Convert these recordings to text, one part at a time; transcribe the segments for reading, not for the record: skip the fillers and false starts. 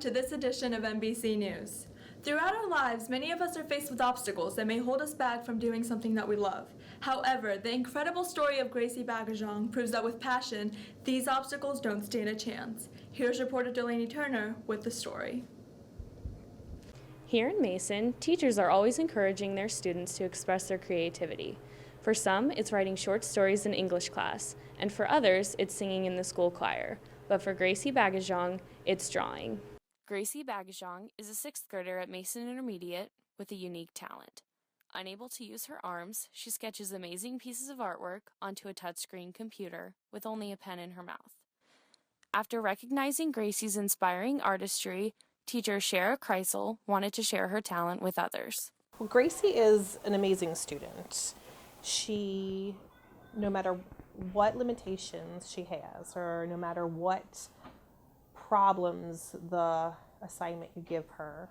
to this edition of MBC News. Throughout our lives, many of us are faced with obstacles that may hold us back from doing something that we love. However, the incredible story of Gracie Bagajong proves that with passion, these obstacles don't stand a chance. Here's reporter Delaney Turner with the story. Here in Mason, teachers are always encouraging their students to express their creativity. For some, it's writing short stories in English class, and for others, it's singing in the school choir. But for Gracie Bagajong, it's drawing. Gracie Bagajong is a sixth grader at Mason Intermediate with a unique talent. Unable to use her arms, she sketches amazing pieces of artwork onto a touchscreen computer with only a pen in her mouth. After recognizing Gracie's inspiring artistry, teacher Shara Kreisel wanted to share her talent with others. Well, Gracie is an amazing student. She, no matter what limitations she has, or no matter what problems the assignment you give her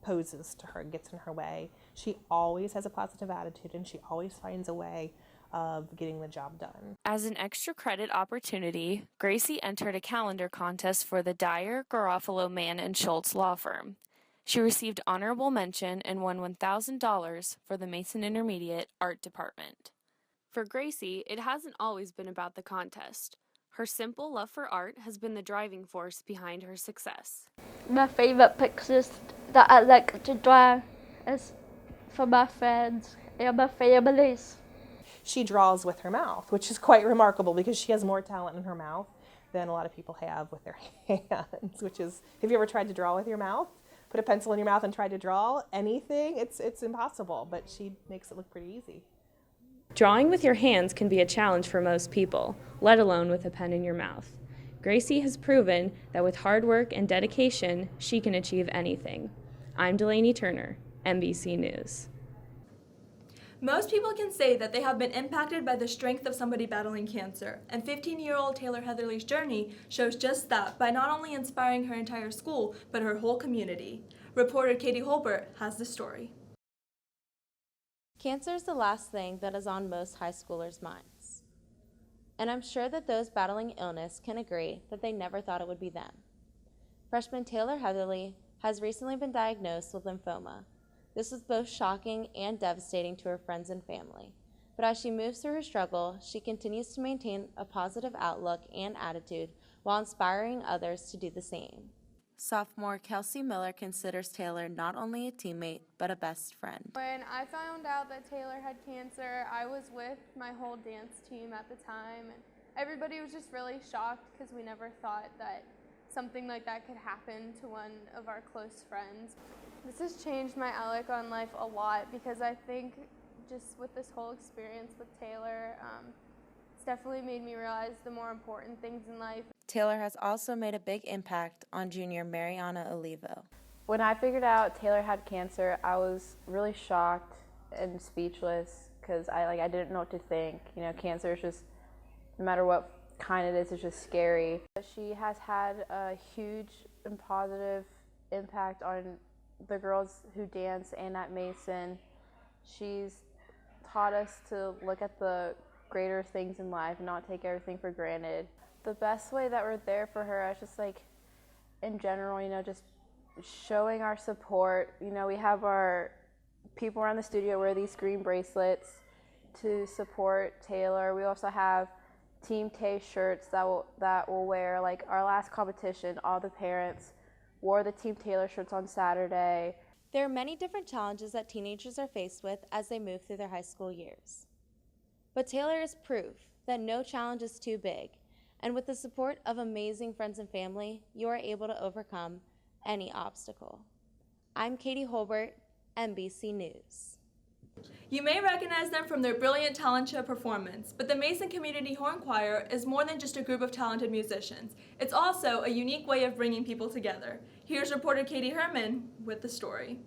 poses to her, gets in her way, she always has a positive attitude and she always finds a way of getting the job done. As an extra credit opportunity, Gracie entered a calendar contest for the Dyer, Garofalo, Mann & Schultz law firm. She received honorable mention and won $1,000 for the Mason Intermediate Art Department. For Gracie, it hasn't always been about the contest. Her simple love for art has been the driving force behind her success. My favorite pictures that I like to draw is for my friends and my families. She draws with her mouth, which is quite remarkable because she has more talent in her mouth than a lot of people have with their hands, which is, have you ever tried to draw with your mouth? Put a pencil in your mouth and try to draw anything? It's impossible, but she makes it look pretty easy. Drawing with your hands can be a challenge for most people, let alone with a pen in your mouth. Gracie has proven that with hard work and dedication, she can achieve anything. I'm Delaney Turner, MBC News. Most people can say that they have been impacted by the strength of somebody battling cancer, and 15-year-old Taylor Heatherly's journey shows just that by not only inspiring her entire school, but her whole community. Reporter Katie Holbert has the story. Cancer is the last thing that is on most high schoolers' minds. And I'm sure that those battling illness can agree that they never thought it would be them. Freshman Taylor Heatherly has recently been diagnosed with lymphoma. This was both shocking and devastating to her friends and family. But as she moves through her struggle, she continues to maintain a positive outlook and attitude while inspiring others to do the same. Sophomore Kelsey Miller considers Taylor not only a teammate, but a best friend. When I found out that Taylor had cancer, I was with my whole dance team at the time, and everybody was just really shocked because we never thought that something like that could happen to one of our close friends. This has changed my outlook on life a lot because I think just with this whole experience with Taylor, it's definitely made me realize the more important things in life. Taylor has also made a big impact on junior Mariana Olivo. When I figured out Taylor had cancer, I was really shocked and speechless because I didn't know what to think. You know, cancer is just, no matter what kind it is, it's just scary. She has had a huge and positive impact on the girls who dance and at Mason. She's taught us to look at the greater things in life and not take everything for granted. The best way that we're there for her is just in general, you know, just showing our support. You know, we have our people around the studio wear these green bracelets to support Taylor. We also have Team Tay shirts that we'll wear. Like our last competition, all the parents wore the Team Taylor shirts on Saturday. There are many different challenges that teenagers are faced with as they move through their high school years. But Taylor is proof that no challenge is too big, and with the support of amazing friends and family, you are able to overcome any obstacle. I'm Katie Holbert, MBC News. You may recognize them from their brilliant talent show performance, but the Mason Community Horn Choir is more than just a group of talented musicians. It's also a unique way of bringing people together. Here's reporter Katie Herman with the story.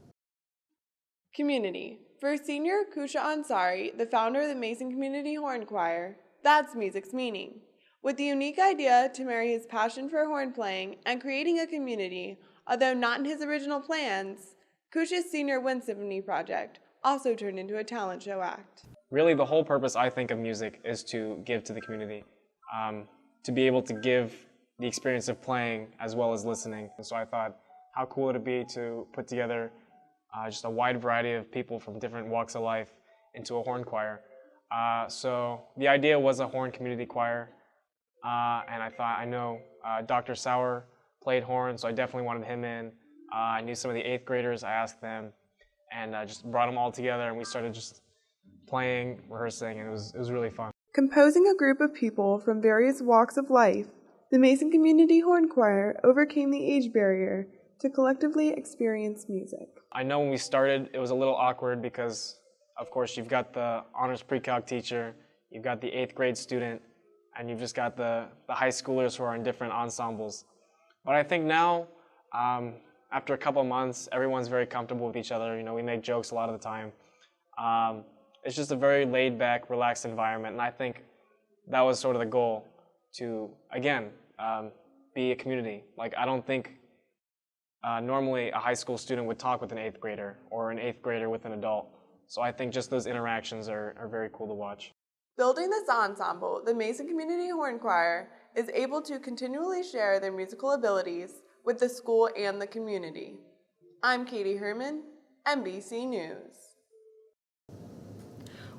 Community. For senior Kusha Ansari, the founder of the Mason Community Horn Choir, that's music's meaning. With the unique idea to marry his passion for horn playing and creating a community, although not in his original plans, Kusha's Senior Wind Symphony project also turned into a talent show act. Really, the whole purpose, I think, of music is to give to the community, to be able to give the experience of playing as well as listening. And so I thought, how cool would it be to put together just a wide variety of people from different walks of life into a horn choir. So the idea was a horn community choir, and I thought, I know Dr. Sauer played horn, so I definitely wanted him in. I knew some of the 8th graders, I asked them, and I just brought them all together, and we started just playing, rehearsing, and it was really fun. Composing a group of people from various walks of life, the Mason Community Horn Choir overcame the age barrier to collectively experience music. I know when we started, it was a little awkward because, of course, you've got the honors pre-calc teacher, you've got the 8th grade student, and you've just got the high schoolers who are in different ensembles. But I think now, after a couple of months, everyone's very comfortable with each other. You know, we make jokes a lot of the time. It's just a very laid-back, relaxed environment, and I think that was sort of the goal to, again, be a community. Like, I don't think normally a high school student would talk with an 8th grader or an 8th grader with an adult. So I think just those interactions are very cool to watch. Building this ensemble, the Mason Community Horn Choir is able to continually share their musical abilities with the school and the community. I'm Katie Herman, MBC News.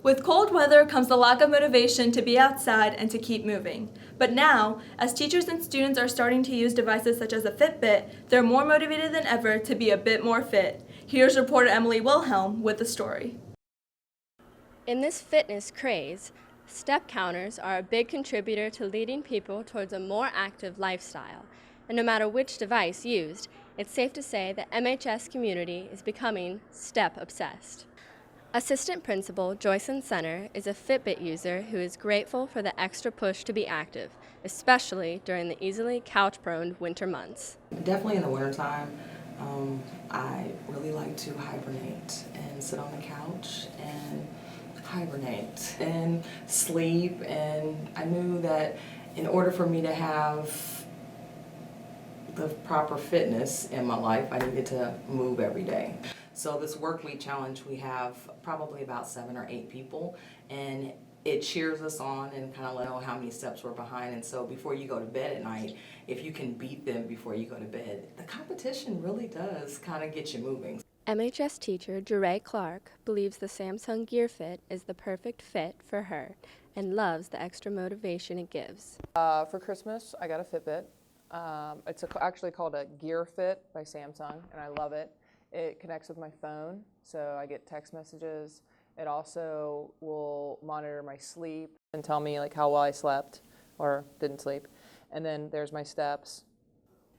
With cold weather comes the lack of motivation to be outside and to keep moving. But now, as teachers and students are starting to use devices such as a Fitbit, they're more motivated than ever to be a bit more fit. Here's reporter Emily Wilhelm with the story. In this fitness craze, step counters are a big contributor to leading people towards a more active lifestyle. And no matter which device used, it's safe to say the MHS community is becoming step obsessed. Assistant Principal Joycelyn Center is a Fitbit user who is grateful for the extra push to be active, especially during the easily couch-prone winter months. Definitely in the wintertime, I really like to hibernate and sit on the couch and hibernate and sleep, and I knew that in order for me to have the proper fitness in my life, I needed to move every day. So this work week challenge, we have probably about 7 or 8 people, and it cheers us on and kind of let know how many steps we're behind. And so before you go to bed at night, if you can beat them before you go to bed, the competition really does kind of get you moving. MHS teacher Jeray Clark believes the Samsung Gear Fit is the perfect fit for her and loves the extra motivation it gives. For Christmas, I got a Fitbit. It's actually called a Gear Fit by Samsung, and I love it. It connects with my phone, so I get text messages. It also will monitor my sleep and tell me like how well I slept or didn't sleep. And then there's my steps.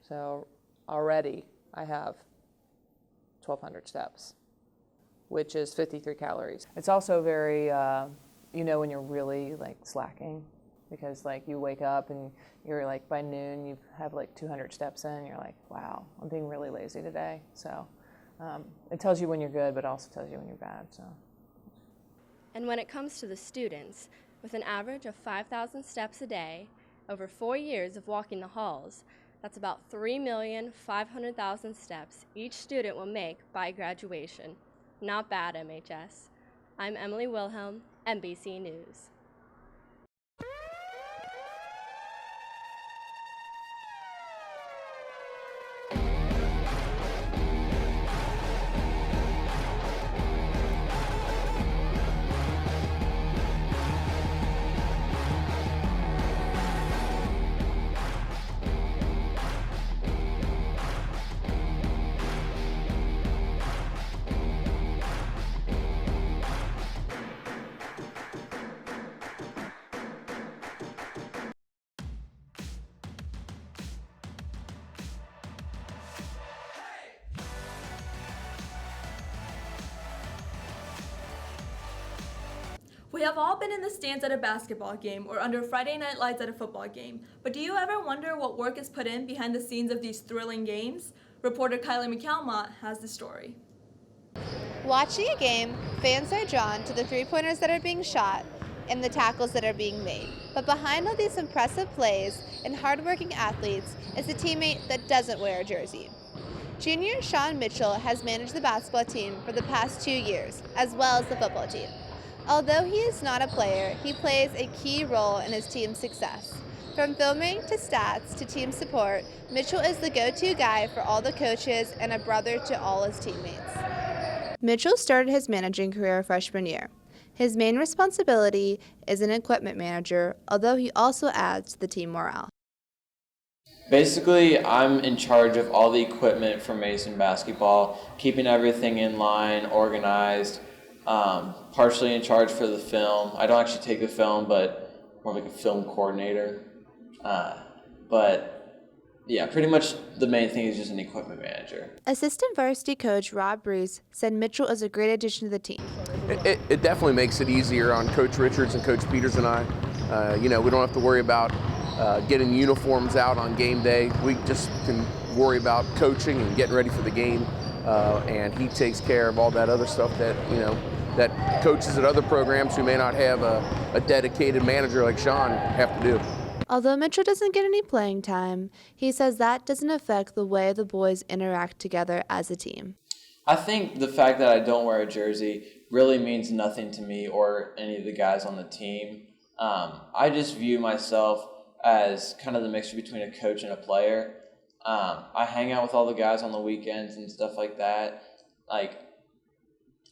So already I have 1,200 steps, which is 53 calories. It's also very, you know, when you're really like slacking, because like you wake up and you're like by noon you have like 200 steps in, you're like, wow, I'm being really lazy today. So it tells you when you're good, but also tells you when you're bad. So. And when it comes to the students, with an average of 5,000 steps a day, over 4 years of walking the halls, that's about 3,500,000 steps each student will make by graduation. Not bad, MHS. I'm Emily Wilhelm, MBC News. We have all been in the stands at a basketball game or under Friday night lights at a football game, but do you ever wonder what work is put in behind the scenes of these thrilling games? Reporter Kylie McCalmont has the story. Watching a game, fans are drawn to the three-pointers that are being shot and the tackles that are being made. But behind all these impressive plays and hardworking athletes is a teammate that doesn't wear a jersey. Junior Sean Mitchell has managed the basketball team for the past 2 years, as well as the football team. Although he is not a player, he plays a key role in his team's success. From filming to stats to team support, Mitchell is the go-to guy for all the coaches and a brother to all his teammates. Mitchell started his managing career freshman year. His main responsibility is an equipment manager, although he also adds to the team morale. Basically, I'm in charge of all the equipment for Mason basketball, keeping everything in line, organized, partially in charge for the film. I don't actually take the film, but more like a film coordinator. But yeah, pretty much the main thing is just an equipment manager. Assistant varsity coach Rob Brees said Mitchell is a great addition to the team. It definitely makes it easier on Coach Richards and Coach Peters and I. We don't have to worry about getting uniforms out on game day. We just can worry about coaching and getting ready for the game. And he takes care of all that other stuff that, that coaches at other programs who may not have a dedicated manager like Sean have to do. Although Mitchell doesn't get any playing time, he says that doesn't affect the way the boys interact together as a team. I think the fact that I don't wear a jersey really means nothing to me or any of the guys on the team. I just view myself as kind of the mixture between a coach and a player. I hang out with all the guys on the weekends and stuff like that.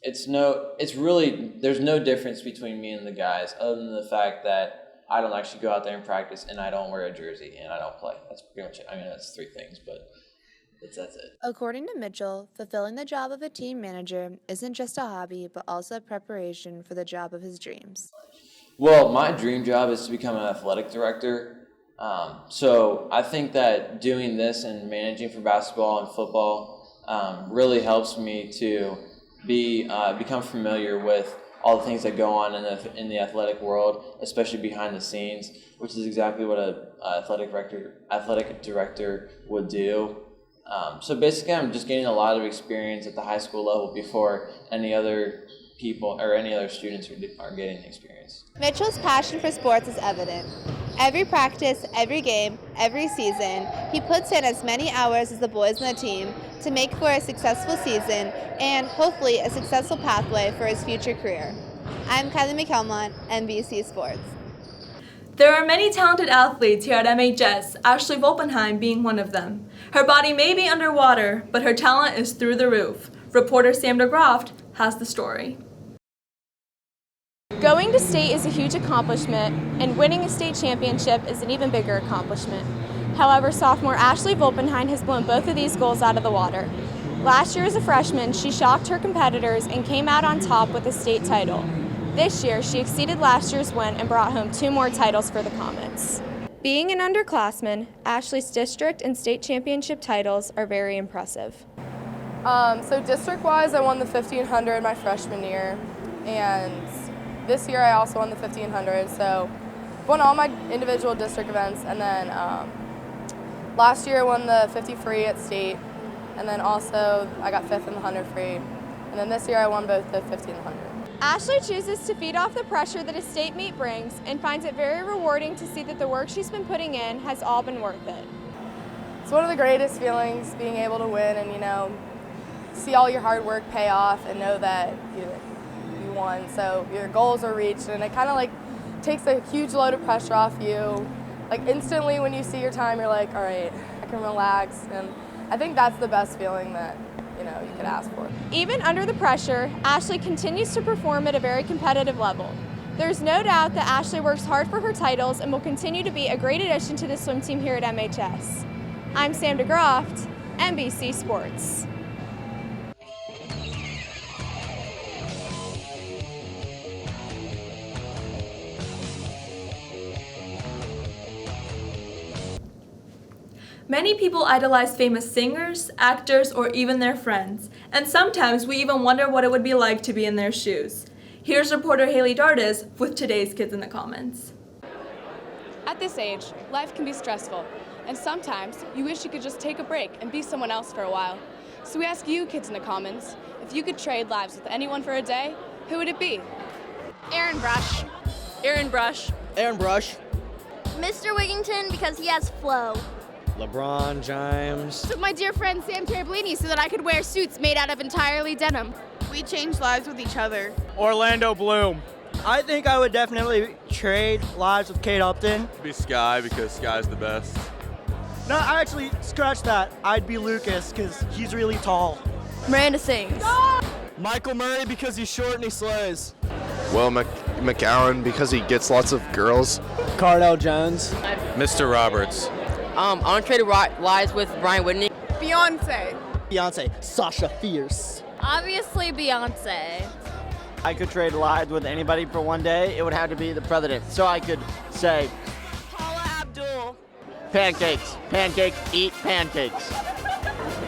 There's no difference between me and the guys other than the fact that I don't actually go out there and practice, and I don't wear a jersey, and I don't play. That's pretty much it. I mean, that's 3 things, but that's it. According to Mitchell, fulfilling the job of a team manager isn't just a hobby, but also a preparation for the job of his dreams. Well, my dream job is to become an athletic director. So I think that doing this and managing for basketball and football really helps me to become familiar with all the things that go on in the athletic world, especially behind the scenes, which is exactly what an athletic director would do. So basically, I'm just getting a lot of experience at the high school level before any other people or any other students are getting experience. Mitchell's passion for sports is evident. Every practice, every game, every season, he puts in as many hours as the boys on the team to make for a successful season and hopefully a successful pathway for his future career. I'm Kylie McKelmont, MBC Sports. There are many talented athletes here at MHS, Ashley Volpenheim being one of them. Her body may be underwater, but her talent is through the roof. Reporter Sam DeGroft has the story. Going to state is a huge accomplishment, and winning a state championship is an even bigger accomplishment. However, sophomore Ashley Volpenheim has blown both of these goals out of the water. Last year as a freshman, she shocked her competitors and came out on top with a state title. This year, she exceeded last year's win and brought home 2 more titles for the Comets. Being an underclassman, Ashley's district and state championship titles are very impressive. So district-wise, I won the 1500 my freshman year, and this year I also won the 1500, so won all my individual district events, and then last year I won the 50 free at state, and then also I got 5th in the 100 free, and then this year I won both the 50 and the 100. Ashley chooses to feed off the pressure that a state meet brings and finds it very rewarding to see that the work she's been putting in has all been worth it. It's one of the greatest feelings, being able to win and, see all your hard work pay off and know that you won. So your goals are reached, and it kind of takes a huge load of pressure off you. Instantly when you see your time, you're like, all right, I can relax. And I think that's the best feeling that you could ask for. Even under the pressure, Ashley continues to perform at a very competitive level. There's no doubt that Ashley works hard for her titles and will continue to be a great addition to the swim team here at MHS. I'm Sam DeGroft, MBC Sports. Many people idolize famous singers, actors, or even their friends, and sometimes we even wonder what it would be like to be in their shoes. Here's reporter Haley Dardes with today's Kids in the Comments. At this age, life can be stressful, and sometimes you wish you could just take a break and be someone else for a while. So we ask you, Kids in the Comments, if you could trade lives with anyone for a day, who would it be? Aaron Brush. Aaron Brush. Aaron Brush. Mr. Wigington, because he has flow. LeBron James. With my dear friend Sam Terabellini so that I could wear suits made out of entirely denim. We change lives with each other. Orlando Bloom. I think I would definitely trade lives with Kate Upton. It'd be Sky because Sky's the best. No, I actually scratch that. I'd be Lucas because he's really tall. Miranda sings. Michael Murray because he's short and he slays. Well, McAllen because he gets lots of girls. Cardell Jones. Mr. Roberts. I want to trade lives with Brian Whitney. Beyonce. Sasha Fierce. Obviously Beyonce. I could trade lives with anybody for one day. It would have to be the president. So I could say, Paula Abdul. Pancakes. Pancakes. Eat pancakes.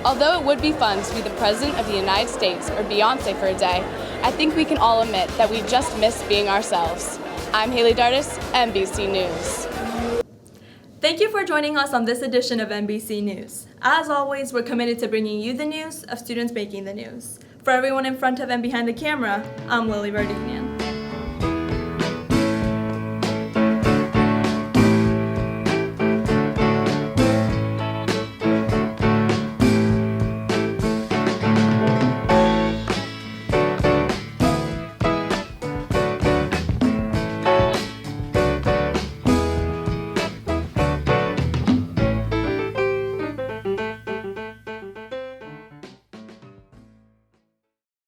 Although it would be fun to be the President of the United States or Beyonce for a day, I think we can all admit that we just miss being ourselves. I'm Haley Dardis, NBC News. Thank you for joining us on this edition of NBC News. As always, we're committed to bringing you the news of students making the news. For everyone in front of and behind the camera, I'm Lily Verdinian.